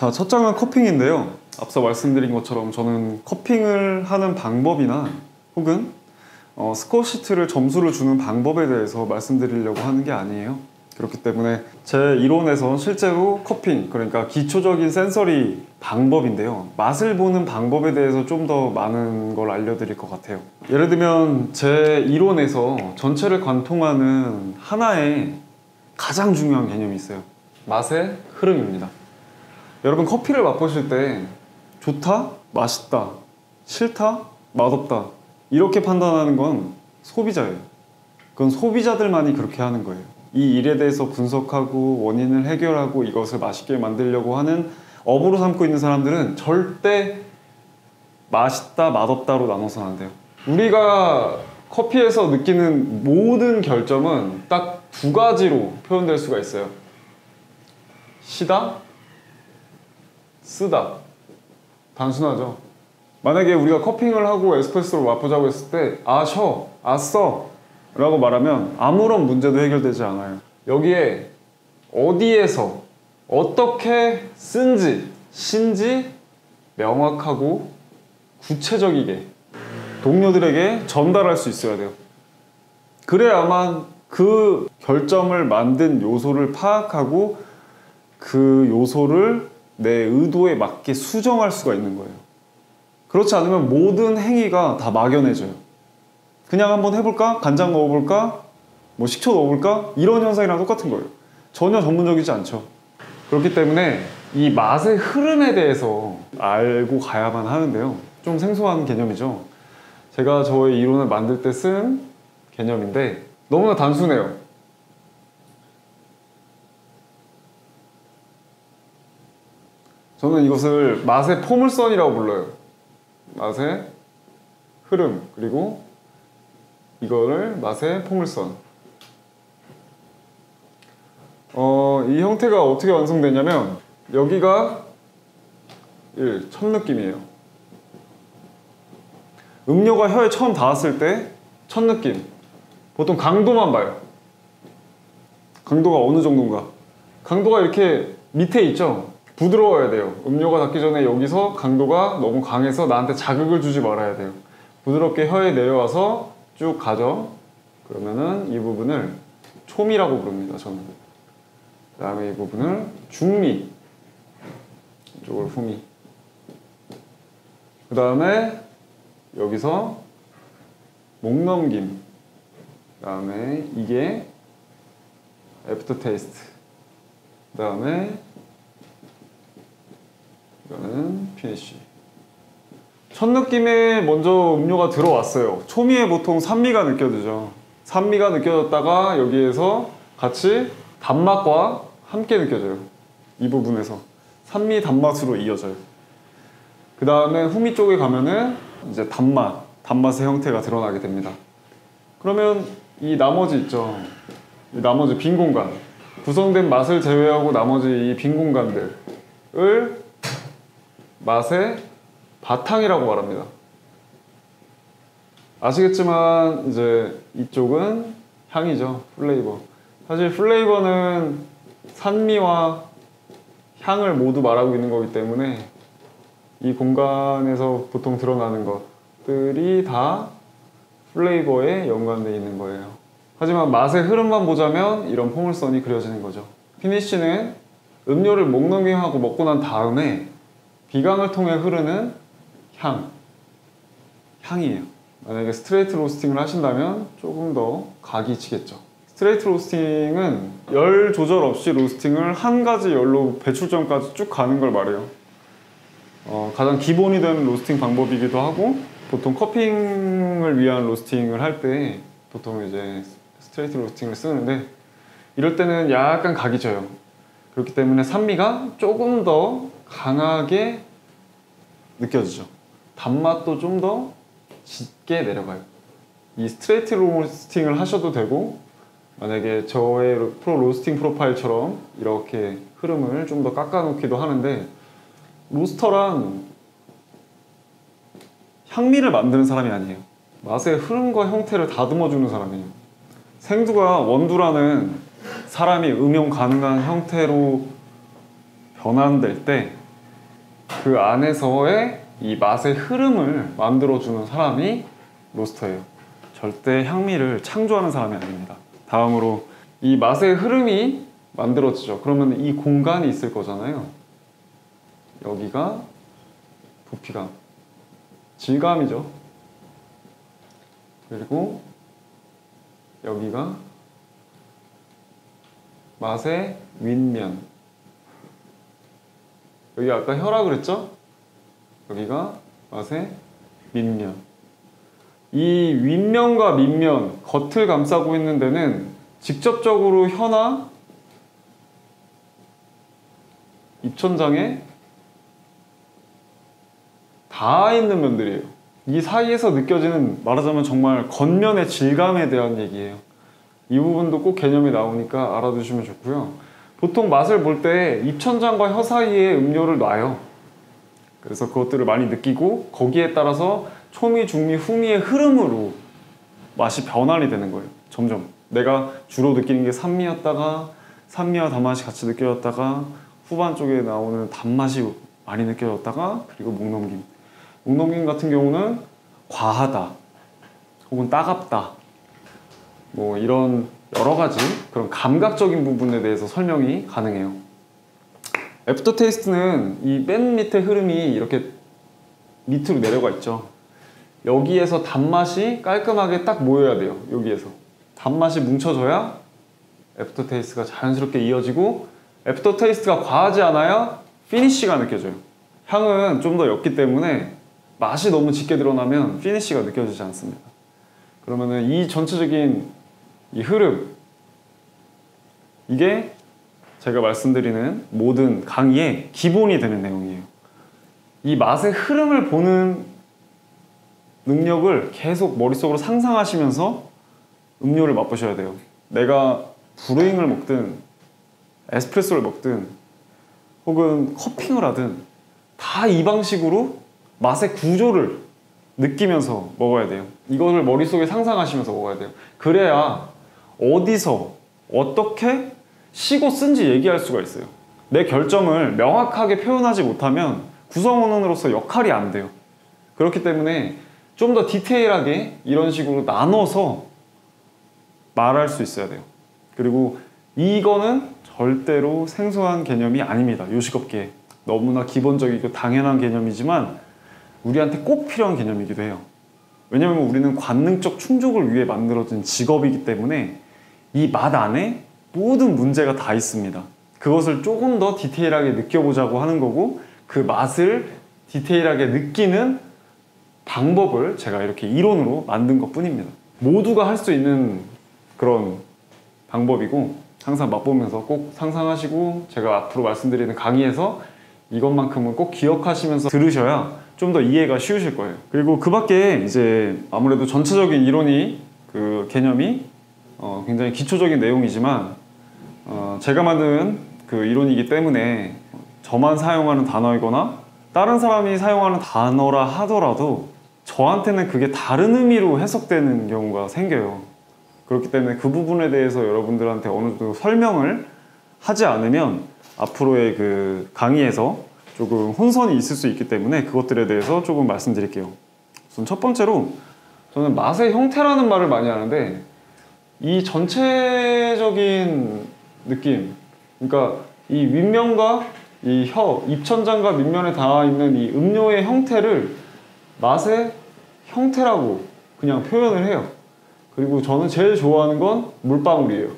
자, 첫 장은 커핑인데요. 앞서 말씀드린 것처럼 저는 커핑을 하는 방법이나 혹은 스코어시트를 점수를 주는 방법에 대해서 말씀드리려고 하는 게 아니에요. 그렇기 때문에 제 이론에선 실제로 커핑, 그러니까 기초적인 센서리 방법인데요, 맛을 보는 방법에 대해서 좀 더 많은 걸 알려드릴 것 같아요. 예를 들면 제 이론에서 전체를 관통하는 하나의 가장 중요한 개념이 있어요. 맛의 흐름입니다. 여러분 커피를 맛보실 때 좋다, 맛있다, 싫다, 맛없다 이렇게 판단하는 건 소비자예요. 그건 소비자들만이 그렇게 하는 거예요. 이 일에 대해서 분석하고 원인을 해결하고 이것을 맛있게 만들려고 하는 업으로 삼고 있는 사람들은 절대 맛있다, 맛없다로 나눠서는 안 돼요. 우리가 커피에서 느끼는 모든 결점은 딱 두 가지로 표현될 수가 있어요. 시다, 쓰다. 단순하죠. 만약에 우리가 커핑을 하고 에스프레소를 맛보자고 했을 때 셔, 써 라고 말하면 아무런 문제도 해결되지 않아요. 여기에 어디에서 어떻게 쓴지, 신지 명확하고 구체적이게 동료들에게 전달할 수 있어야 돼요. 그래야만 그 결점을 만든 요소를 파악하고 그 요소를 내 의도에 맞게 수정할 수가 있는 거예요. 그렇지 않으면 모든 행위가 다 막연해져요. 그냥 한번 해볼까? 간장 넣어볼까? 뭐 식초 넣어볼까? 이런 현상이랑 똑같은 거예요. 전혀 전문적이지 않죠. 그렇기 때문에 이 맛의 흐름에 대해서 알고 가야만 하는데요. 좀 생소한 개념이죠. 제가 저의 이론을 만들 때 쓴 개념인데 너무나 단순해요. 저는 이것을 맛의 포물선이라고 불러요. 맛의 흐름, 그리고 이거를 맛의 포물선. 이 형태가 어떻게 완성되냐면 여기가 첫 느낌이에요. 음료가 혀에 처음 닿았을 때 첫 느낌. 보통 강도만 봐요. 강도가 어느 정도인가. 강도가 이렇게 밑에 있죠. 부드러워야 돼요. 음료가 닿기 전에 여기서 강도가 너무 강해서 나한테 자극을 주지 말아야 돼요. 부드럽게 혀에 내려와서 쭉 가죠. 그러면은 이 부분을 초미라고 부릅니다. 저는. 그 다음에 이 부분을 중미, 이쪽을 후미. 그 다음에 여기서 목넘김. 그 다음에 이게 애프터 테이스트. 그 다음에 이거는 피니쉬. 첫 느낌에 먼저 음료가 들어왔어요. 초미에 보통 산미가 느껴지죠. 산미가 느껴졌다가 여기에서 같이 단맛과 함께 느껴져요. 이 부분에서 산미 단맛으로 이어져요. 그 다음에 후미 쪽에 가면은 이제 단맛의 형태가 드러나게 됩니다. 그러면 이 나머지 있죠. 이 나머지 빈 공간, 구성된 맛을 제외하고 나머지 이 빈 공간들을 맛의 바탕이라고 말합니다. 아시겠지만 이제 이쪽은 향이죠. 플레이버. 사실 플레이버는 산미와 향을 모두 말하고 있는 거기 때문에 이 공간에서 보통 드러나는 것들이 다 플레이버에 연관되어 있는 거예요. 하지만 맛의 흐름만 보자면 이런 포물선이 그려지는 거죠. 피니쉬는 음료를 목넘김하고 먹고 난 다음에 비강을 통해 흐르는 향이에요. 만약에 스트레이트 로스팅을 하신다면 조금 더 각이 치겠죠. 스트레이트 로스팅은 열 조절 없이 로스팅을 한 가지 열로 배출점까지 쭉 가는 걸 말해요. 가장 기본이 되는 로스팅 방법이기도 하고, 보통 커핑을 위한 로스팅을 할 때 보통 이제 스트레이트 로스팅을 쓰는데, 이럴 때는 약간 각이 져요. 그렇기 때문에 산미가 조금 더 강하게 느껴지죠. 단맛도 좀 더 짙게 내려가요. 이 스트레이트 로스팅을 하셔도 되고, 만약에 저의 프로 로스팅 프로파일처럼 이렇게 흐름을 좀 더 깎아놓기도 하는데, 로스터란 향미를 만드는 사람이 아니에요. 맛의 흐름과 형태를 다듬어주는 사람이에요. 생두가 원두라는 사람이 음용 가능한 형태로 변환될 때 그 안에서의 이 맛의 흐름을 만들어주는 사람이 로스터예요. 절대 향미를 창조하는 사람이 아닙니다. 다음으로 이 맛의 흐름이 만들어지죠. 그러면 이 공간이 있을 거잖아요. 여기가 부피감, 질감이죠. 그리고 여기가 맛의 윗면. 여기 아까 혀라 그랬죠? 여기가 맛의 밑면. 이 윗면과 밑면, 겉을 감싸고 있는 데는 직접적으로 혀나 입천장에 닿아 있는 면들이에요. 이 사이에서 느껴지는, 말하자면 정말 겉면의 질감에 대한 얘기예요. 이 부분도 꼭 개념이 나오니까 알아두시면 좋고요. 보통 맛을 볼 때 입천장과 혀 사이에 음료를 놔요. 그래서 그것들을 많이 느끼고 거기에 따라서 초미, 중미, 후미의 흐름으로 맛이 변환이 되는 거예요. 점점 내가 주로 느끼는 게 산미였다가 산미와 단맛이 같이 느껴졌다가 후반 쪽에 나오는 단맛이 많이 느껴졌다가 그리고 목넘김. 목넘김 같은 경우는 과하다 혹은 따갑다 뭐 이런 여러 가지 그런 감각적인 부분에 대해서 설명이 가능해요. 애프터 테이스트는 이 맨 밑에 흐름이 이렇게 밑으로 내려가 있죠. 여기에서 단맛이 깔끔하게 딱 모여야 돼요. 여기에서 단맛이 뭉쳐져야 애프터 테이스트가 자연스럽게 이어지고, 애프터 테이스트가 과하지 않아야 피니쉬가 느껴져요. 향은 좀 더 옅기 때문에 맛이 너무 짙게 드러나면 피니쉬가 느껴지지 않습니다. 그러면은 이 전체적인 이 흐름, 이게 제가 말씀드리는 모든 강의의 기본이 되는 내용이에요. 이 맛의 흐름을 보는 능력을 계속 머릿속으로 상상하시면서 음료를 맛보셔야 돼요. 내가 브루잉을 먹든 에스프레소를 먹든 혹은 커핑을 하든 다 이 방식으로 맛의 구조를 느끼면서 먹어야 돼요. 이거를 머릿속에 상상하시면서 먹어야 돼요. 그래야 어디서 어떻게 시고 쓴지 얘기할 수가 있어요. 내 결점을 명확하게 표현하지 못하면 구성원으로서 역할이 안 돼요. 그렇기 때문에 좀 더 디테일하게 이런 식으로 나눠서 말할 수 있어야 돼요. 그리고 이거는 절대로 생소한 개념이 아닙니다. 요식업계에 너무나 기본적이고 당연한 개념이지만 우리한테 꼭 필요한 개념이기도 해요. 왜냐하면 우리는 관능적 충족을 위해 만들어진 직업이기 때문에 이 맛 안에 모든 문제가 다 있습니다. 그것을 조금 더 디테일하게 느껴보자고 하는 거고, 그 맛을 디테일하게 느끼는 방법을 제가 이렇게 이론으로 만든 것 뿐입니다. 모두가 할 수 있는 그런 방법이고, 항상 맛보면서 꼭 상상하시고 제가 앞으로 말씀드리는 강의에서 이것만큼은 꼭 기억하시면서 들으셔야 좀 더 이해가 쉬우실 거예요. 그리고 그 밖에 이제 아무래도 전체적인 이론이 그 개념이 굉장히 기초적인 내용이지만 제가 만든 그 이론이기 때문에 저만 사용하는 단어이거나 다른 사람이 사용하는 단어라 하더라도 저한테는 그게 다른 의미로 해석되는 경우가 생겨요. 그렇기 때문에 그 부분에 대해서 여러분들한테 어느 정도 설명을 하지 않으면 앞으로의 그 강의에서 조금 혼선이 있을 수 있기 때문에 그것들에 대해서 조금 말씀드릴게요. 우선 첫 번째로 저는 맛의 형태라는 말을 많이 하는데 이 전체적인 느낌, 그러니까 이 윗면과 이 혀, 입천장과 밑면에 닿아 있는 이 음료의 형태를 맛의 형태라고 그냥 표현을 해요. 그리고 저는 제일 좋아하는 건 물방울이에요.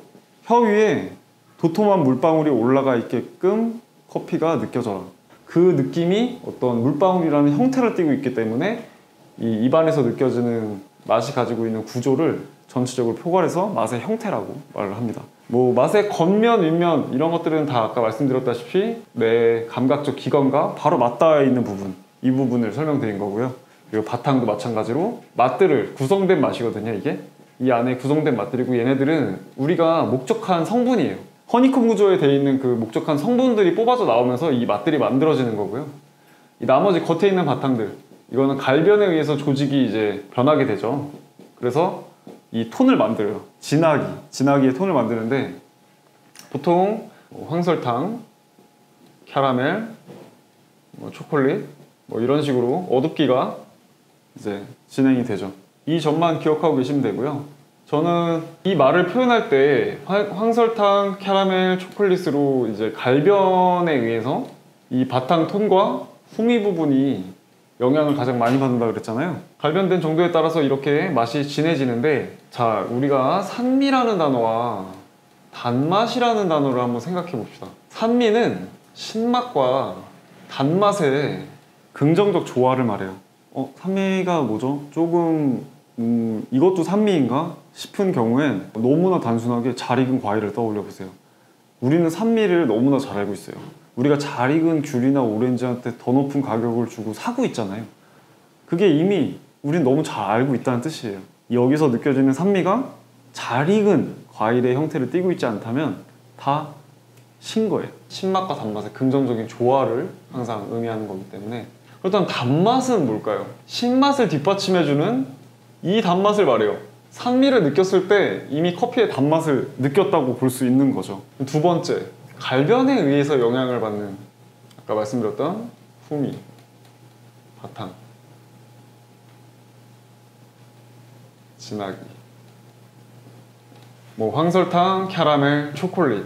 혀 위에 도톰한 물방울이 올라가 있게끔 커피가 느껴져라. 그 느낌이 어떤 물방울이라는 형태를 띠고 있기 때문에 이 입안에서 느껴지는 맛이 가지고 있는 구조를 전체적으로 표괄해서 맛의 형태라고 말을 합니다. 뭐 맛의 겉면, 윗면 이런 것들은 다 아까 말씀드렸다시피 내 감각적 기관과 바로 맞닿아 있는 부분, 이 부분을 설명드린 거고요. 그리고 바탕도 마찬가지로 맛들을 구성된 맛이거든요. 이게 이 안에 구성된 맛들이고, 얘네들은 우리가 목적한 성분이에요. 허니콤 구조에 되어 있는 그 목적한 성분들이 뽑아져 나오면서 이 맛들이 만들어지는 거고요. 이 나머지 겉에 있는 바탕들, 이거는 갈변에 의해서 조직이 이제 변하게 되죠. 그래서 이 톤을 만들어요. 진하기의 톤을 만드는데 보통 황설탕, 캐러멜, 뭐 초콜릿 뭐 이런 식으로 어둡기가 이제 진행이 되죠. 이 점만 기억하고 계시면 되고요. 저는 이 말을 표현할 때 황설탕 캐러멜 초콜릿으로 이제 갈변에 의해서 이 바탕 톤과 후미 부분이 영향을 가장 많이 받는다고 그랬잖아요. 갈변된 정도에 따라서 이렇게 맛이 진해지는데, 자, 우리가 산미라는 단어와 단맛이라는 단어를 한번 생각해 봅시다. 산미는 신맛과 단맛의 긍정적 조화를 말해요. 산미가 뭐죠? 조금 이것도 산미인가 싶은 경우엔 너무나 단순하게 잘 익은 과일을 떠올려 보세요. 우리는 산미를 너무나 잘 알고 있어요. 우리가 잘 익은 귤이나 오렌지한테 더 높은 가격을 주고 사고 있잖아요. 그게 이미 우린 너무 잘 알고 있다는 뜻이에요. 여기서 느껴지는 산미가 잘 익은 과일의 형태를 띠고 있지 않다면 다 신 거예요. 신맛과 단맛의 긍정적인 조화를 항상 의미하는 거기 때문에. 그렇다면 단맛은 뭘까요? 신맛을 뒷받침해주는 이 단맛을 말해요. 산미를 느꼈을 때 이미 커피의 단맛을 느꼈다고 볼 수 있는 거죠. 두 번째, 갈변에 의해서 영향을 받는, 아까 말씀드렸던 후미, 바탕, 진하기, 뭐 황설탕, 캐러멜, 초콜릿.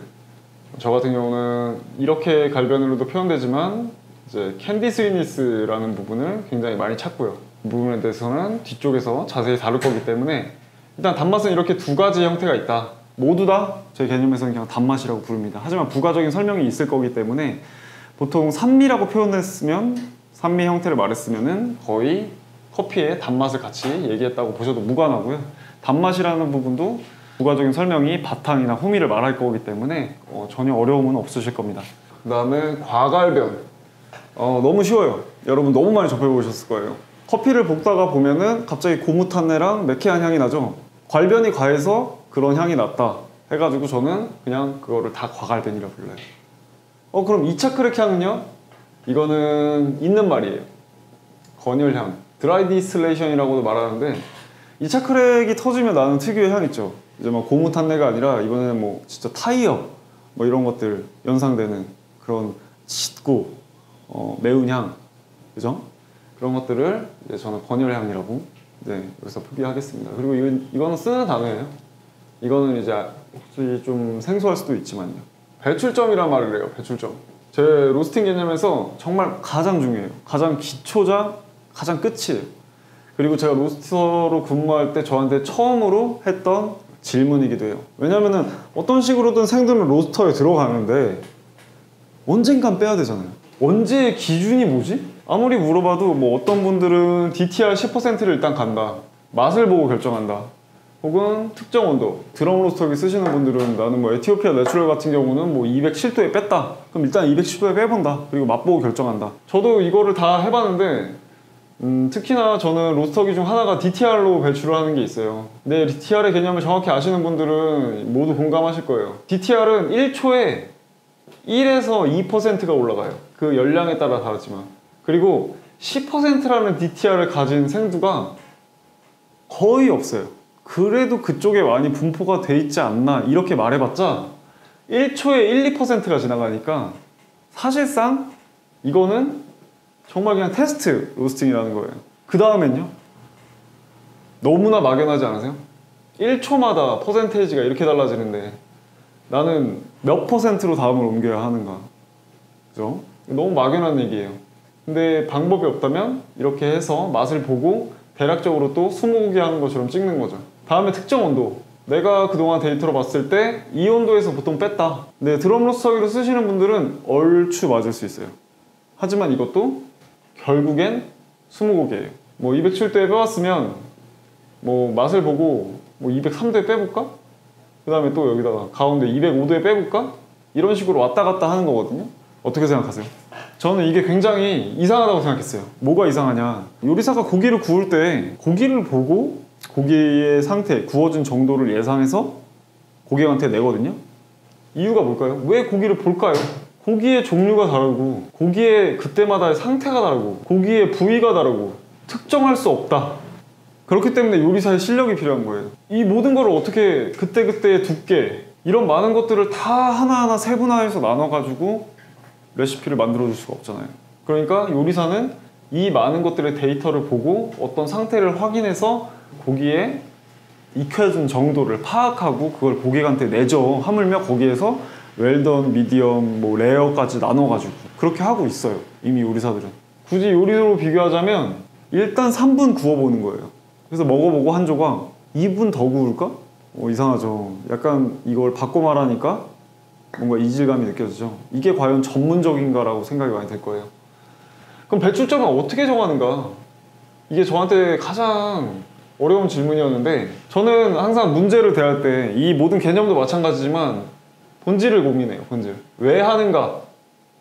저 같은 경우는 이렇게 갈변으로도 표현되지만 이제 캔디 스위니스라는 부분을 굉장히 많이 찾고요. 이 부분에 대해서는 뒤쪽에서 자세히 다룰 거기 때문에 일단 단맛은 이렇게 두 가지 형태가 있다. 모두 다 제 개념에서는 그냥 단맛이라고 부릅니다. 하지만 부가적인 설명이 있을 거기 때문에 보통 산미라고 표현했으면, 산미 형태를 말했으면은 거의 커피의 단맛을 같이 얘기했다고 보셔도 무관하고요. 단맛이라는 부분도 부가적인 설명이 바탕이나 후미를 말할 거기 때문에 전혀 어려움은 없으실 겁니다. 그 다음에 과갈변. 너무 쉬워요. 여러분 너무 많이 접해보셨을 거예요. 커피를 볶다가 보면은 갑자기 고무탄내랑 매캐한 향이 나죠. 괄변이 과해서 그런 향이 났다 해가지고 저는 그냥 그거를 다 과갈변이라 불러요. 그럼 2차 크랙 향은요? 이거는 있는 말이에요. 건열향, 드라이 디스틸레이션이라고도 말하는데, 2차 크랙이 터지면 나는 특유의 향 있죠. 이제 막 고무 탄내가 아니라 이번에는 뭐 진짜 타이어 뭐 이런 것들 연상되는 그런 짙고 매운 향, 그죠? 그런 것들을 이제 저는 번열향이라고 여기서 표기하겠습니다. 그리고 이거는 쓰는 단어예요. 이거는 이제 혹시 좀 생소할 수도 있지만요. 배출점이란 말을 해요. 배출점. 제 로스팅 개념에서 정말 가장 중요해요. 가장 기초자, 가장 끝이에요. 그리고 제가 로스터로 근무할 때 저한테 처음으로 했던 질문이기도 해요. 왜냐면은 어떤 식으로든 생두는 로스터에 들어가는데 언젠간 빼야 되잖아요. 언제의 기준이 뭐지? 아무리 물어봐도 뭐 어떤 분들은 DTR 10%를 일단 간다, 맛을 보고 결정한다, 혹은 특정 온도, 드럼 로스터기 쓰시는 분들은 나는 뭐 에티오피아 내추럴 같은 경우는 뭐 207도에 뺐다, 그럼 일단 210도에 빼본다, 그리고 맛보고 결정한다. 저도 이거를 다 해봤는데 특히나 저는 로스터기 중 하나가 DTR로 배출을 하는 게 있어요. 근데 DTR의 개념을 정확히 아시는 분들은 모두 공감하실 거예요. DTR은 1초에 1에서 2%가 올라가요. 그 열량에 따라 다르지만. 그리고 10%라는 DTR을 가진 생두가 거의 없어요. 그래도 그쪽에 많이 분포가 돼 있지 않나 이렇게 말해봤자 1초에 1, 2%가 지나가니까 사실상 이거는 정말 그냥 테스트 로스팅이라는 거예요. 그 다음엔요, 너무나 막연하지 않으세요? 1초마다 퍼센테이지가 이렇게 달라지는데 나는 몇 퍼센트로 다음을 옮겨야 하는가, 그죠? 너무 막연한 얘기예요. 근데 방법이 없다면 이렇게 해서 맛을 보고 대략적으로 또 20곡이 하는 것처럼 찍는 거죠. 다음에 특정 온도, 내가 그동안 데이터로 봤을 때 이 온도에서 보통 뺐다. 근데 드럼 로스터기로 쓰시는 분들은 얼추 맞을 수 있어요. 하지만 이것도 결국엔 20곡이에요. 뭐 207도에 빼왔으면 뭐 맛을 보고 뭐 203도에 빼볼까? 그 다음에 또 여기다가 가운데 205도에 빼볼까? 이런 식으로 왔다 갔다 하는 거거든요. 어떻게 생각하세요? 저는 이게 굉장히 이상하다고 생각했어요. 뭐가 이상하냐, 요리사가 고기를 구울 때 고기를 보고 고기의 상태, 구워진 정도를 예상해서 고객한테 내거든요. 이유가 뭘까요? 왜 고기를 볼까요? 고기의 종류가 다르고 고기의 그때마다의 상태가 다르고 고기의 부위가 다르고 특정할 수 없다. 그렇기 때문에 요리사의 실력이 필요한 거예요. 이 모든 걸 어떻게 그때그때의 두께, 이런 많은 것들을 다 하나하나 세분화해서 나눠가지고 레시피를 만들어 줄 수가 없잖아요. 그러니까 요리사는 이 많은 것들의 데이터를 보고 어떤 상태를 확인해서 고기에 익혀진 정도를 파악하고 그걸 고객한테 내죠. 하물며 거기에서 웰던, 미디엄, 뭐 레어까지 나눠가지고 그렇게 하고 있어요. 이미 요리사들은. 굳이 요리로 비교하자면 일단 3분 구워보는 거예요. 그래서 먹어보고 한 조각 2분 더 구울까? 이상하죠. 약간 이걸 바꿔 말하니까 뭔가 이질감이 느껴지죠. 이게 과연 전문적인가라고 생각이 많이 될 거예요. 그럼 배출점을 어떻게 정하는가? 이게 저한테 가장 어려운 질문이었는데, 저는 항상 문제를 대할 때 이 모든 개념도 마찬가지지만 본질을 고민해요. 본질. 왜 하는가?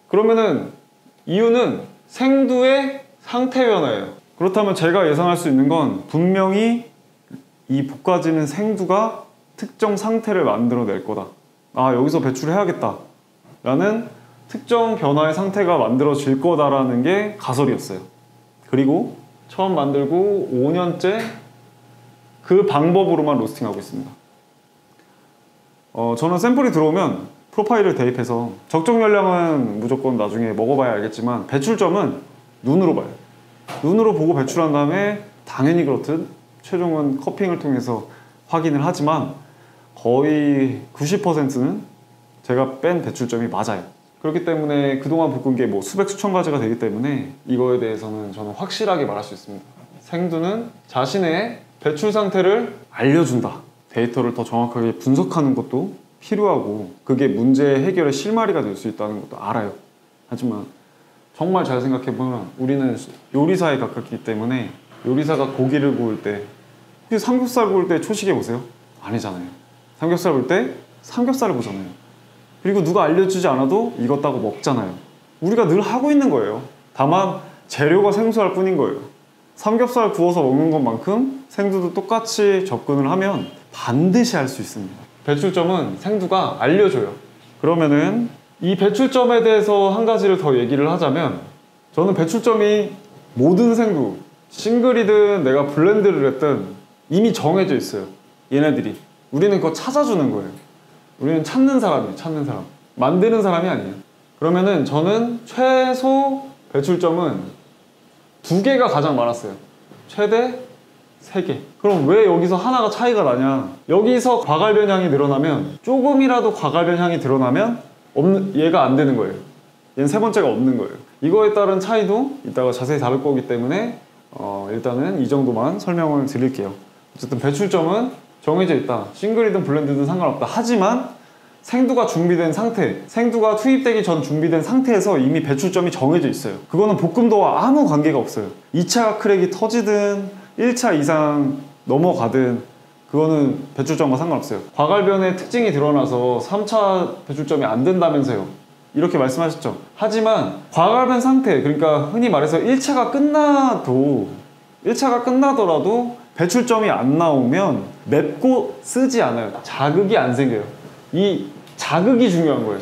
그러면은 이유는 생두의 상태 변화예요. 그렇다면 제가 예상할 수 있는 건 분명히 이 볶아지는 생두가 특정 상태를 만들어낼 거다. 아, 여기서 배출해야겠다 라는 특정 변화의 상태가 만들어질 거다라는 게 가설이었어요. 그리고 처음 만들고 5년째 그 방법으로만 로스팅하고 있습니다. 저는 샘플이 들어오면 프로파일을 대입해서 적정 열량은 무조건 나중에 먹어봐야 알겠지만 배출점은 눈으로 봐요. 눈으로 보고 배출한 다음에 당연히 그렇듯 최종은 커핑을 통해서 확인을 하지만 거의 90%는 제가 뺀 배출점이 맞아요. 그렇기 때문에 그동안 볶은 게 뭐 수백 수천 가지가 되기 때문에 이거에 대해서는 저는 확실하게 말할 수 있습니다. 생두는 자신의 배출 상태를 알려준다. 데이터를 더 정확하게 분석하는 것도 필요하고 그게 문제 해결의 실마리가 될 수 있다는 것도 알아요. 하지만 정말 잘 생각해보면 우리는 요리사에 가깝기 때문에 요리사가 고기를 구울 때 삼겹살 구울 때 초식에 보세요? 아니잖아요. 삼겹살 구울 때 삼겹살을 보잖아요. 그리고 누가 알려주지 않아도 익었다고 먹잖아요. 우리가 늘 하고 있는 거예요. 다만 재료가 생소할 뿐인 거예요. 삼겹살 구워서 먹는 것만큼 생두도 똑같이 접근을 하면 반드시 할 수 있습니다. 배출점은 생두가 알려줘요. 그러면은 이 배출점에 대해서 한 가지를 더 얘기를 하자면 저는 배출점이 모든 생두, 싱글이든 내가 블렌드를 했든 이미 정해져 있어요. 얘네들이. 우리는 그거 찾아주는 거예요. 우리는 찾는 사람이에요. 찾는 사람. 만드는 사람이 아니에요. 그러면은 저는 최소 배출점은 2개가 가장 많았어요. 최대 3개. 그럼 왜 여기서 하나가 차이가 나냐? 여기서 과갈변 향이 늘어나면 조금이라도 과갈변 향이 드러나면 얘가 안 되는 거예요. 얘는 세 번째가 없는 거예요. 이거에 따른 차이도 이따가 자세히 다룰 거기 때문에 일단은 이 정도만 설명을 드릴게요. 어쨌든 배출점은 정해져 있다. 싱글이든 블렌드든 상관없다. 하지만 생두가 준비된 상태, 생두가 투입되기 전 준비된 상태에서 이미 배출점이 정해져 있어요. 그거는 볶음도와 아무 관계가 없어요. 2차 크랙이 터지든 1차 이상 넘어가든 그거는 배출점과 상관없어요. 과갈변의 특징이 드러나서 3차 배출점이 안 된다면서요. 이렇게 말씀하셨죠. 하지만 과갈변 상태, 그러니까 흔히 말해서 1차가 끝나더라도 배출점이 안 나오면 맵고 쓰지 않아요. 자극이 안 생겨요. 이 자극이 중요한 거예요.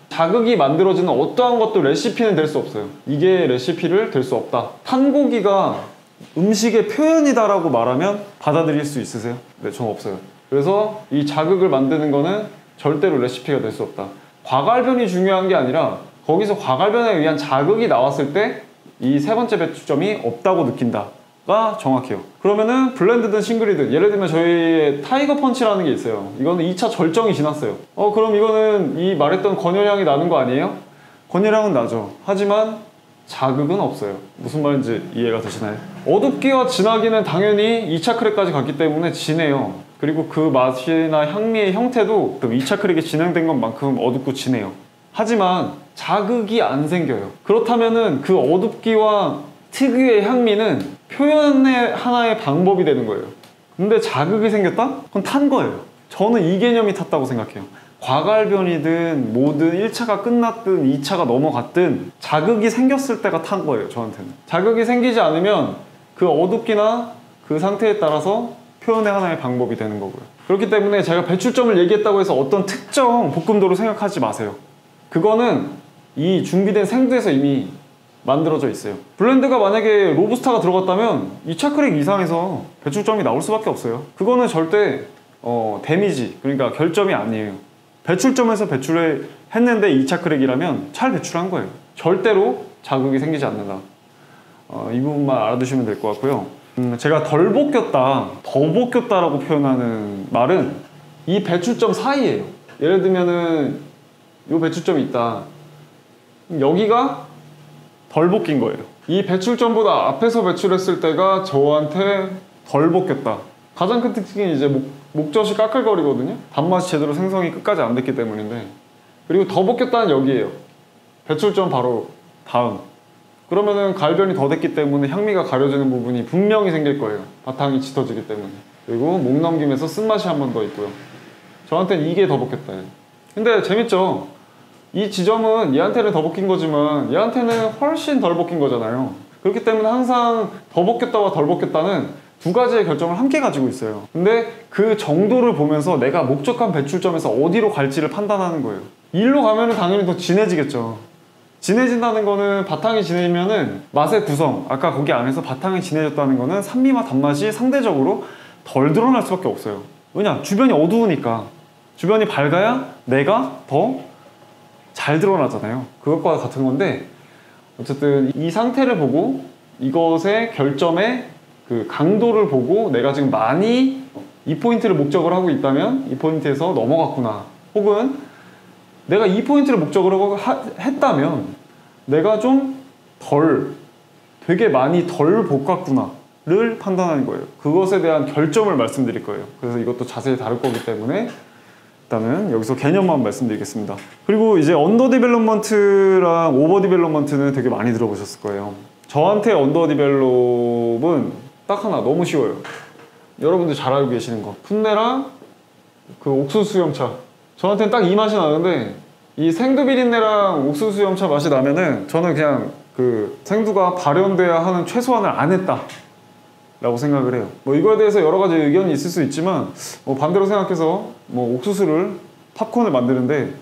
자극이 만들어지는 어떠한 것도 레시피는 될 수 없어요. 이게 레시피를 될 수 없다. 탄고기가 음식의 표현이다 라고 말하면 받아들일 수 있으세요? 네, 전 없어요. 그래서 이 자극을 만드는 거는 절대로 레시피가 될 수 없다. 과갈변이 중요한 게 아니라 거기서 과갈변에 의한 자극이 나왔을 때 이 세 번째 배출점이 없다고 느낀다 가 정확해요. 그러면은 블렌드든 싱글이든 예를 들면 저희의 타이거 펀치라는 게 있어요. 이거는 2차 절정이 지났어요. 그럼 이거는 이 말했던 권열향이 나는 거 아니에요? 권열향은 나죠. 하지만 자극은 없어요. 무슨 말인지 이해가 되시나요? 어둡기와 진하기는 당연히 2차 크랙까지 갔기 때문에 진해요. 그리고 그 맛이나 향미의 형태도 2차 크랙이 진행된 것만큼 어둡고 진해요. 하지만 자극이 안 생겨요. 그렇다면은 그 어둡기와 특유의 향미는 표현의 하나의 방법이 되는 거예요. 근데 자극이 생겼다? 그건 탄 거예요. 저는 이 개념이 탔다고 생각해요. 과갈변이든 뭐든 1차가 끝났든 2차가 넘어갔든 자극이 생겼을 때가 탄 거예요. 저한테는. 자극이 생기지 않으면 그 어둡기나 그 상태에 따라서 표현의 하나의 방법이 되는 거고요. 그렇기 때문에 제가 배출점을 얘기했다고 해서 어떤 특정 볶음도로 생각하지 마세요. 그거는 이 준비된 생두에서 이미 만들어져 있어요. 블렌드가 만약에 로부스타가 들어갔다면 2차 크랙 이상에서 배출점이 나올 수밖에 없어요. 그거는 절대 데미지, 그러니까 결점이 아니에요. 배출점에서 배출을 했는데 2차 크랙이라면 잘 배출한 거예요. 절대로 자극이 생기지 않는다. 이 부분만 알아두시면 될 것 같고요. 제가 덜 볶였다, 더 볶였다라고 표현하는 말은 이 배출점 사이예요. 예를 들면은 이 배출점이 있다. 여기가 덜 볶인 거예요. 이 배출점보다 앞에서 배출했을 때가 저한테 덜 볶였다. 가장 큰 특징이 이제 목젖이 까끌거리거든요. 단맛이 제대로 생성이 끝까지 안 됐기 때문인데, 그리고 더 볶였다는 여기예요. 배출점 바로 다음. 그러면은 갈변이 더 됐기 때문에 향미가 가려지는 부분이 분명히 생길 거예요. 바탕이 짙어지기 때문에. 그리고 목 넘김에서 쓴맛이 한 번 더 있고요. 저한테는 이게 더 볶였다. 근데 재밌죠? 이 지점은 얘한테는 더 볶인 거지만 얘한테는 훨씬 덜 볶인 거잖아요. 그렇기 때문에 항상 더 볶였다와 덜 볶였다는 두 가지의 결정을 함께 가지고 있어요. 근데 그 정도를 보면서 내가 목적한 배출점에서 어디로 갈지를 판단하는 거예요. 일로 가면은 당연히 더 진해지겠죠. 진해진다는 거는, 바탕이 진해지면은 맛의 구성, 아까 거기 안에서 바탕이 진해졌다는 거는 산미와 단맛이 상대적으로 덜 드러날 수밖에 없어요. 왜냐? 주변이 어두우니까. 주변이 밝아야 내가 더 잘 드러나잖아요. 그것과 같은 건데, 어쨌든 이 상태를 보고 이것의 결점의 그 강도를 보고 내가 지금 많이 이 포인트를 목적을 하고 있다면 이 포인트에서 넘어갔구나, 혹은 내가 이 포인트를 목적으로 했다면 내가 좀 되게 많이 덜 볶았구나를 판단하는 거예요. 그것에 대한 결점을 말씀드릴 거예요. 그래서 이것도 자세히 다룰 거기 때문에 일단은 여기서 개념만 말씀드리겠습니다. 그리고 이제 언더 디벨롭먼트랑 오버 디벨롭먼트는 되게 많이 들어보셨을 거예요. 저한테 언더 디벨롭은 딱 하나, 너무 쉬워요. 여러분들 잘 알고 계시는 거, 풋내랑 그 옥수수 수염차. 저한테는 딱 이 맛이 나는데, 이 생두 비린내랑 옥수수 수염차 맛이 나면은 저는 그냥 그 생두가 발현돼야 하는 최소한을 안 했다 라고 생각을 해요. 뭐 이거에 대해서 여러 가지 의견이 있을 수 있지만, 뭐 반대로 생각해서 뭐 옥수수를 팝콘을 만드는데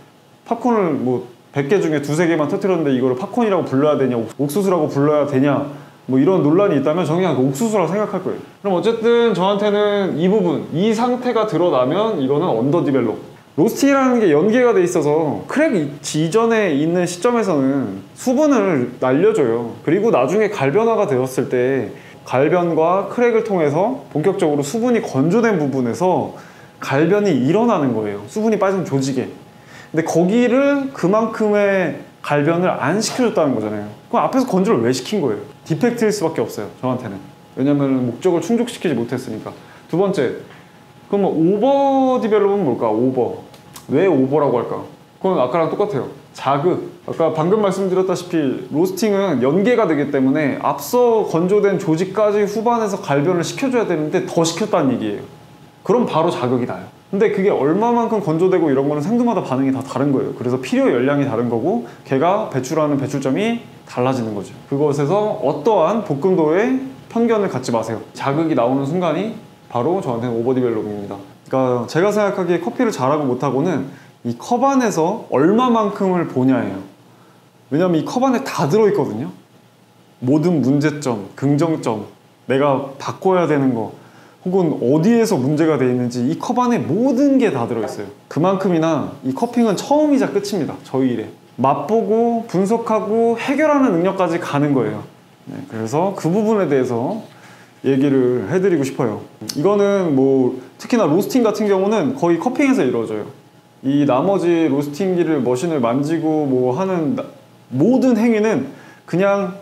팝콘을 뭐 100개 중에 2~3개만 터뜨렸는데 이거를 팝콘이라고 불러야 되냐, 옥수수라고 불러야 되냐, 뭐 이런 논란이 있다면 저는 그냥 옥수수라고 생각할 거예요. 그럼 어쨌든 저한테는 이 부분, 이 상태가 드러나면 이거는 언더 디벨롭. 로스팅이라는 게 연계가 돼 있어서 크랙 이전에 있는 시점에서는 수분을 날려줘요. 그리고 나중에 갈변화가 되었을 때 갈변과 크랙을 통해서 본격적으로 수분이 건조된 부분에서 갈변이 일어나는 거예요. 수분이 빠진 조직에. 근데 거기를 그만큼의 갈변을 안 시켜줬다는 거잖아요. 그럼 앞에서 건조를 왜 시킨 거예요? 디펙트일 수밖에 없어요, 저한테는. 왜냐면 목적을 충족시키지 못했으니까. 두 번째, 그럼 오버 디벨롭은 뭘까? 오버. 왜 오버라고 할까? 그건 아까랑 똑같아요. 자극. 아까 방금 말씀드렸다시피 로스팅은 연계가 되기 때문에 앞서 건조된 조직까지 후반에서 갈변을 시켜줘야 되는데 더 시켰다는 얘기예요. 그럼 바로 자극이 나요. 근데 그게 얼마만큼 건조되고 이런 거는 생두마다 반응이 다 다른 거예요. 그래서 필요 열량이 다른 거고 걔가 배출하는 배출점이 달라지는 거죠. 그것에서 어떠한 볶음도에 편견을 갖지 마세요. 자극이 나오는 순간이 바로 저한테는 오버 디벨롭입니다. 그러니까 제가 생각하기에 커피를 잘하고 못하고는 이 컵 안에서 얼마만큼을 보냐예요. 왜냐면 이 컵 안에 다 들어있거든요. 모든 문제점, 긍정점, 내가 바꿔야 되는 거, 혹은 어디에서 문제가 돼 있는지 이 컵 안에 모든 게 다 들어있어요. 그만큼이나 이 커핑은 처음이자 끝입니다. 저희 일에. 맛보고 분석하고 해결하는 능력까지 가는 거예요. 네, 그래서 그 부분에 대해서 얘기를 해드리고 싶어요. 이거는 뭐 특히나 로스팅 같은 경우는 거의 커핑에서 이루어져요. 이 나머지 로스팅기를 머신을 만지고 뭐 하는 모든 행위는 그냥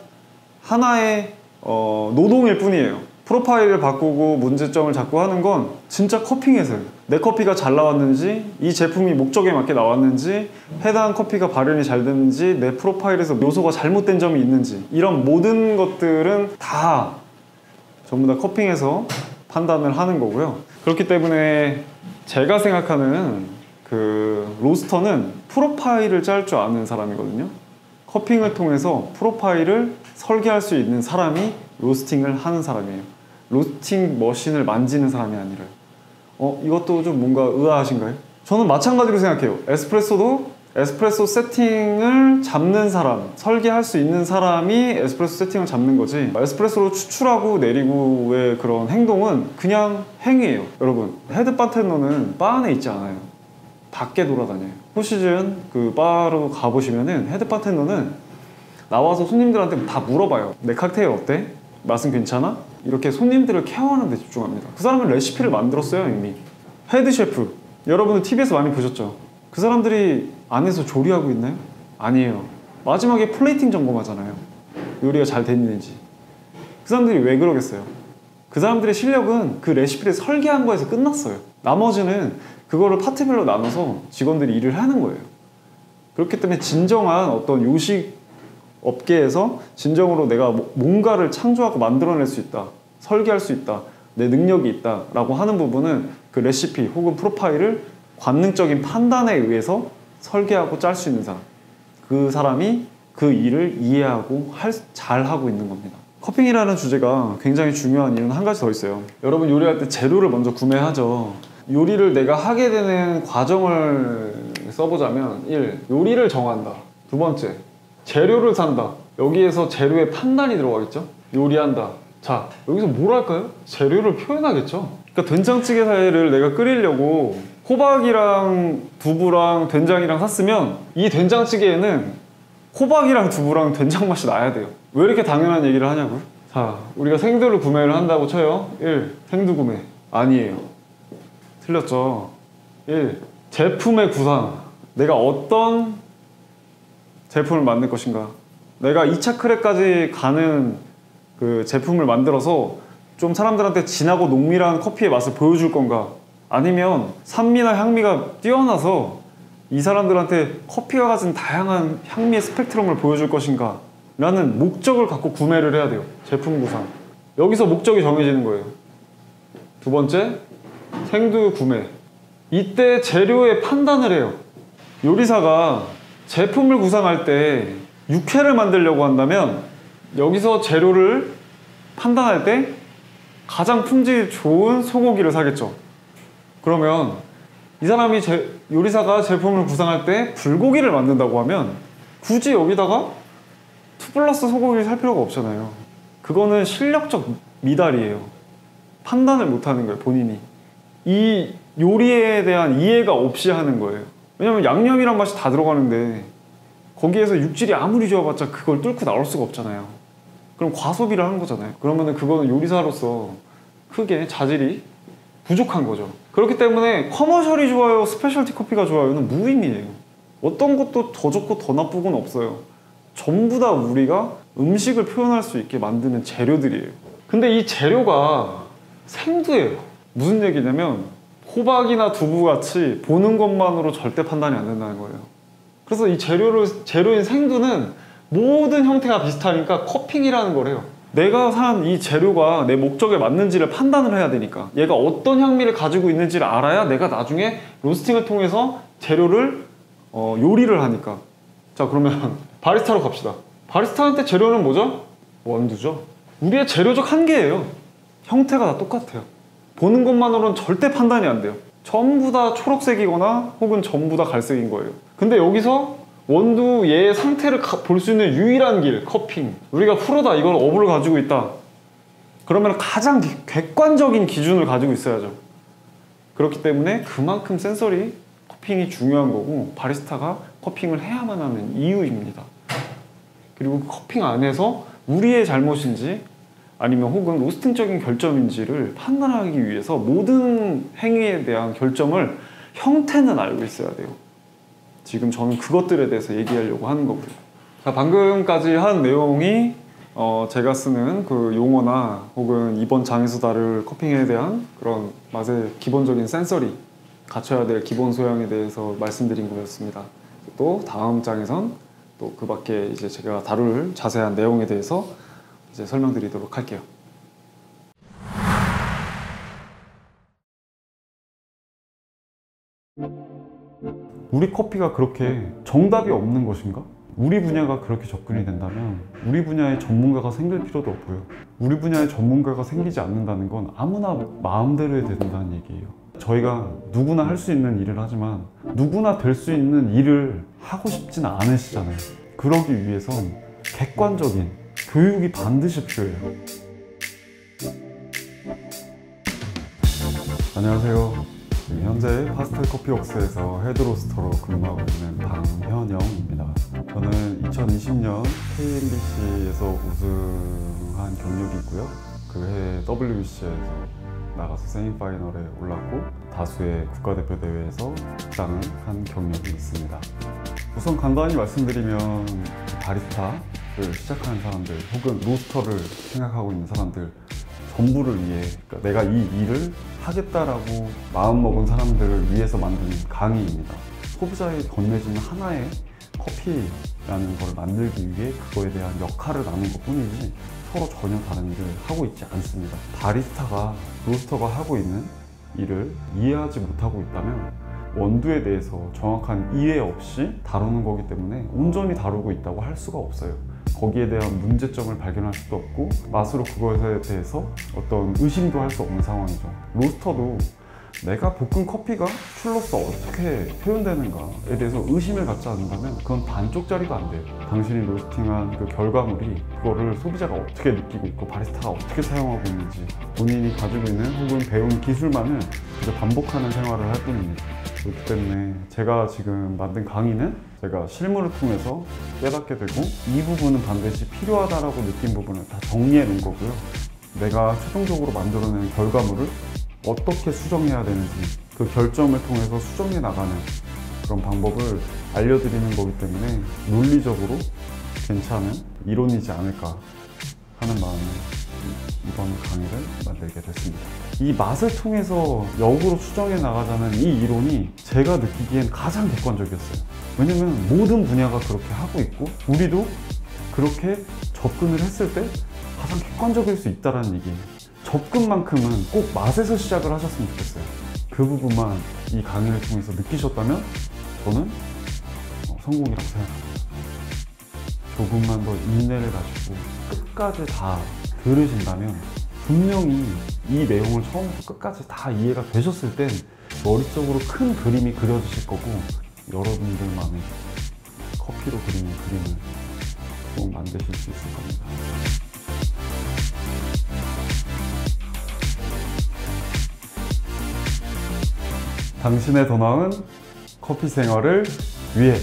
하나의 노동일 뿐이에요. 프로파일을 바꾸고 문제점을 자꾸 하는 건 진짜 커핑에서요. 내 커피가 잘 나왔는지, 이 제품이 목적에 맞게 나왔는지, 해당 커피가 발현이 잘 됐는지, 내 프로파일에서 요소가 잘못된 점이 있는지, 이런 모든 것들은 다 전부 다 커핑에서 판단을 하는 거고요. 그렇기 때문에 제가 생각하는 그 로스터는 프로파일을 짤 줄 아는 사람이거든요. 커핑을 통해서 프로파일을 설계할 수 있는 사람이 로스팅을 하는 사람이에요. 로스팅 머신을 만지는 사람이 아니라요. 이것도 좀 뭔가 의아하신가요? 저는 마찬가지로 생각해요. 에스프레소 세팅을 잡는 사람, 설계할 수 있는 사람이 에스프레소 세팅을 잡는 거지, 에스프레소로 추출하고 내리고의 그런 행동은 그냥 행위예요. 여러분, 헤드 바텐더는 바 안에 있지 않아요. 밖에 돌아다녀요. 포시즌 그 바로 가보시면은 헤드 바텐더는 나와서 손님들한테 다 물어봐요. 내 칵테일 어때? 맛은 괜찮아? 이렇게 손님들을 케어하는 데 집중합니다. 그 사람은 레시피를 만들었어요 이미. 헤드 셰프, 여러분은 TV에서 많이 보셨죠? 그 사람들이 안에서 조리하고 있나요? 아니에요. 마지막에 플레이팅 점검하잖아요. 요리가 잘 됐는지. 그 사람들이 왜 그러겠어요? 그 사람들의 실력은 그 레시피를 설계한 거에서 끝났어요. 나머지는 그거를 파트별로 나눠서 직원들이 일을 하는 거예요. 그렇기 때문에 진정한 어떤 요식 업계에서 진정으로 내가 뭔가를 창조하고 만들어낼 수 있다, 설계할 수 있다, 내 능력이 있다 라고 하는 부분은 그 레시피 혹은 프로파일을 관능적인 판단에 의해서 설계하고 짤 수 있는 사람, 그 사람이 그 일을 이해하고 잘하고 있는 겁니다. 커핑이라는 주제가 굉장히 중요한 이유는 한 가지 더 있어요. 여러분 요리할 때 재료를 먼저 구매하죠. 요리를 내가 하게 되는 과정을 써보자면 1. 요리를 정한다. 두 번째, 재료를 산다. 여기에서 재료의 판단이 들어가겠죠? 요리한다. 자, 여기서 뭘 할까요? 재료를 표현하겠죠? 그러니까 된장찌개를 내가 끓이려고 호박이랑 두부랑 된장이랑 샀으면 이 된장찌개에는 호박이랑 두부랑 된장 맛이 나야 돼요. 왜 이렇게 당연한 얘기를 하냐고요? 자, 우리가 생두를 구매를 한다고 쳐요. 1. 생두 구매. 아니에요. 틀렸죠. 1. 제품의 구상. 내가 어떤 제품을 만들 것인가. 내가 2차 크랙까지 가는 그 제품을 만들어서 좀 사람들한테 진하고 농밀한 커피의 맛을 보여줄 건가. 아니면 산미나 향미가 뛰어나서 이 사람들한테 커피가 가진 다양한 향미의 스펙트럼을 보여줄 것인가 라는 목적을 갖고 구매를 해야 돼요. 제품 구상. 여기서 목적이 정해지는 거예요. 두 번째, 생두 구매. 이때 재료의 판단을 해요. 요리사가 제품을 구상할 때 육회를 만들려고 한다면 여기서 재료를 판단할 때 가장 품질 좋은 소고기를 사겠죠. 그러면 이 사람이 요리사가 제품을 구상할 때 불고기를 만든다고 하면 굳이 여기다가 2+ 소고기를 살 필요가 없잖아요. 그거는 실력적 미달이에요. 판단을 못하는 거예요, 본인이. 이 요리에 대한 이해가 없이 하는 거예요. 왜냐면 양념이란 맛이 다 들어가는데 거기에서 육질이 아무리 좋아봤자 그걸 뚫고 나올 수가 없잖아요. 그럼 과소비를 하는 거잖아요. 그러면 그거는 요리사로서 크게 자질이 부족한 거죠. 그렇기 때문에 커머셜이 좋아요, 스페셜티 커피가 좋아요는 무의미해요. 어떤 것도 더 좋고 더 나쁘고는 없어요. 전부 다 우리가 음식을 표현할 수 있게 만드는 재료들이에요. 근데 이 재료가 생두예요. 무슨 얘기냐면 호박이나 두부같이 보는 것만으로 절대 판단이 안 된다는 거예요. 그래서 이 재료인 생두는 모든 형태가 비슷하니까 커핑이라는 거래요. 내가 산 이 재료가 내 목적에 맞는지를 판단을 해야 되니까, 얘가 어떤 향미를 가지고 있는지를 알아야 내가 나중에 로스팅을 통해서 재료를 요리를 하니까. 자, 그러면 바리스타로 갑시다. 바리스타한테 재료는 뭐죠? 원두죠. 우리의 재료적 한계예요. 형태가 다 똑같아요. 보는 것만으로는 절대 판단이 안 돼요. 전부 다 초록색이거나 혹은 전부 다 갈색인 거예요. 근데 여기서 원두 얘의 상태를 볼 수 있는 유일한 길, 커핑. 우리가 프로다, 이걸 업을 가지고 있다. 그러면 가장 객관적인 기준을 가지고 있어야죠. 그렇기 때문에 그만큼 센서리 커핑이 중요한 거고, 바리스타가 커핑을 해야만 하는 이유입니다. 그리고 커핑 안에서 우리의 잘못인지 아니면 혹은 로스팅적인 결점인지를 판단하기 위해서 모든 행위에 대한 결점을 형태는 알고 있어야 돼요. 지금 저는 그것들에 대해서 얘기하려고 하는 거고요. 자, 방금까지 한 내용이 제가 쓰는 그 용어나 혹은 이번 장에서 다룰 커핑에 대한 그런 맛의 기본적인 센서리, 갖춰야 될 기본 소양에 대해서 말씀드린 거였습니다. 또 다음 장에선 또 그 밖에 이제 제가 다룰 자세한 내용에 대해서 이제 설명드리도록 할게요. 우리 커피가 그렇게 정답이 없는 것인가? 우리 분야가 그렇게 접근이 된다면 우리 분야의 전문가가 생길 필요도 없고요. 우리 분야의 전문가가 생기지 않는다는 건 아무나 마음대로 해도 된다는 얘기예요. 저희가 누구나 할 수 있는 일을 하지만 누구나 될 수 있는 일을 하고 싶진 않으시잖아요. 그러기 위해선 객관적인 교육이 반드시 필요해요. 안녕하세요. 현재 파스텔 커피웍스에서 헤드로스터로 근무하고 있는 방현영입니다. 저는 2020년 KMBC에서 우승한 경력이 있고요. 그 해 WBC에서 나가서 세미파이널에 올랐고 다수의 국가대표 대회에서 입상을 한 경력이 있습니다. 우선 간단히 말씀드리면 바리스타를 시작하는 사람들 혹은 로스터를 생각하고 있는 사람들 전부를 위해, 그러니까 내가 이 일을 하겠다라고 마음먹은 사람들을 위해서 만든 강의입니다. 소비자에 건네지는 하나의 커피라는 걸 만들기 위해 그거에 대한 역할을 나눈 것 뿐이지 서로 전혀 다른 일을 하고 있지 않습니다. 바리스타가, 로스터가 하고 있는 일을 이해하지 못하고 있다면 원두에 대해서 정확한 이해 없이 다루는 거기 때문에 온전히 다루고 있다고 할 수가 없어요. 거기에 대한 문제점을 발견할 수도 없고 맛으로 그것에 대해서 어떤 의심도 할 수 없는 상황이죠. 로스터도 내가 볶은 커피가 툴로서 어떻게 표현되는가에 대해서 의심을 갖지 않는다면 그건 반쪽짜리도 안 돼요. 당신이 로스팅한 그 결과물이 그거를 소비자가 어떻게 느끼고 있고 바리스타가 어떻게 사용하고 있는지 본인이 가지고 있는 혹은 배운 기술만을 이제 반복하는 생활을 할 뿐입니다. 그렇기 때문에 제가 지금 만든 강의는 제가 실무를 통해서 깨닫게 되고 이 부분은 반드시 필요하다라고 느낀 부분을 다 정리해 놓은 거고요. 내가 최종적으로 만들어낸 결과물을 어떻게 수정해야 되는지 그 결점을 통해서 수정해 나가는 그런 방법을 알려드리는 거기 때문에 논리적으로 괜찮은 이론이지 않을까 하는 마음에 이번 강의를 만들게 됐습니다. 이 맛을 통해서 역으로 수정해 나가자는 이 이론이 제가 느끼기엔 가장 객관적이었어요. 왜냐면 모든 분야가 그렇게 하고 있고 우리도 그렇게 접근을 했을 때 가장 객관적일 수 있다는 얘기예요. 접근만큼은 꼭 맛에서 시작을 하셨으면 좋겠어요. 그 부분만 이 강의를 통해서 느끼셨다면 저는 성공이라고 생각합니다. 조금만 더 인내를 가지고 끝까지 다 들으신다면 분명히 이 내용을 처음부터 끝까지 다 이해가 되셨을 땐 머릿속으로 큰 그림이 그려지실 거고 여러분들만의 커피로 그리는 그림을 꼭 만드실 수 있을 겁니다. 당신의 더 나은 커피 생활을 위해